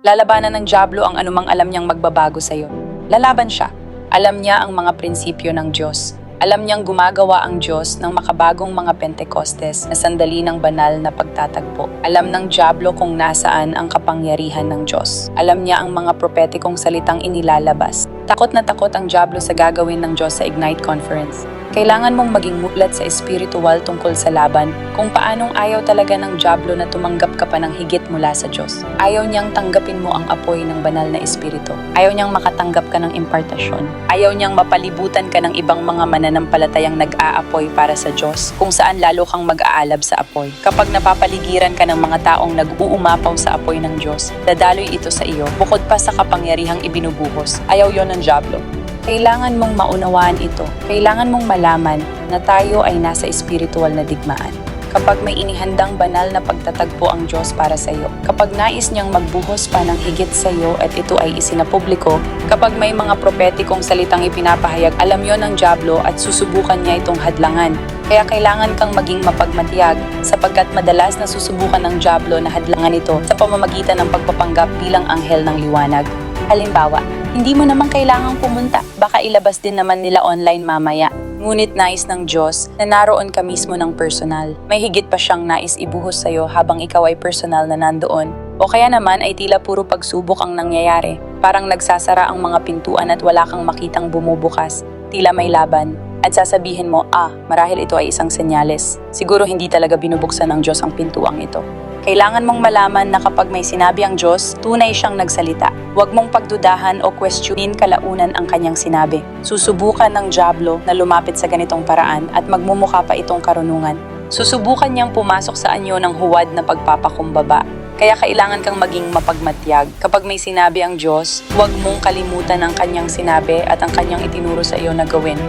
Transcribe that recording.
Lalabanan ng dyablo ang anumang alam niyang magbabago sa iyo. Lalaban siya. Alam niya ang mga prinsipyo ng Diyos. Alam niyang gumagawa ang Diyos ng makabagong mga Pentecostes na sandali ng banal na pagtatagpo. Alam ng dyablo kung nasaan ang kapangyarihan ng Diyos. Alam niya ang mga propetikong salitang inilalabas. Takot na takot ang dyablo sa gagawin ng Diyos sa Ignite Conference. Kailangan mong maging mulat sa espiritual tungkol sa laban kung paanong ayaw talaga ng dyablo na tumanggap ka pa ng higit mula sa Diyos. Ayaw niyang tanggapin mo ang apoy ng banal na espiritu. Ayaw niyang makatanggap ka ng impartasyon. Ayaw niyang mapalibutan ka ng ibang mga mananampalatayang nag-aapoy para sa Diyos kung saan lalo kang mag-aalab sa apoy. Kapag napapaligiran ka ng mga taong nag-uumapaw sa apoy ng Diyos, dadaloy ito sa iyo bukod pa sa kapangyarihang ibinubuhos. Ayaw yon ng dyablo. Kailangan mong maunawaan ito. Kailangan mong malaman na tayo ay nasa espiritual na digmaan. Kapag may inihandang banal na pagtatagpo ang Diyos para sa iyo, kapag nais niyang magbuhos pa ng higit sa iyo at ito ay isinapubliko, kapag may mga propetikong salitang ipinapahayag, alam yon ng dyablo at susubukan niya itong hadlangan. Kaya kailangan kang maging mapagmatiyag sapagkat madalas na susubukan ng dyablo na hadlangan ito sa pamamagitan ng pagpapanggap bilang anghel ng liwanag. Halimbawa, hindi mo naman kailangang pumunta, baka ilabas din naman nila online mamaya. Ngunit nais ng Diyos na naroon ka mismo ng personal. May higit pa siyang nais ibuhos sa iyo habang ikaw ay personal na nandoon. O kaya naman ay tila puro pagsubok ang nangyayari. Parang nagsasara ang mga pintuan at wala kang makitang bumubukas. Tila may laban. At sasabihin mo, marahil ito ay isang senyales. Siguro hindi talaga binubuksan ng Diyos ang pintuang ito. Kailangan mong malaman na kapag may sinabi ang Diyos, tunay siyang nagsalita. Huwag mong pagdudahan o questionin kalaunan ang kanyang sinabi. Susubukan ng dyablo na lumapit sa ganitong paraan at magmumukha pa itong karunungan. Susubukan niyang pumasok sa anyo ng huwad na pagpapakumbaba. Kaya kailangan kang maging mapagmatyag. Kapag may sinabi ang Diyos, huwag mong kalimutan ang kanyang sinabi at ang kanyang itinuro sa iyo na gawin.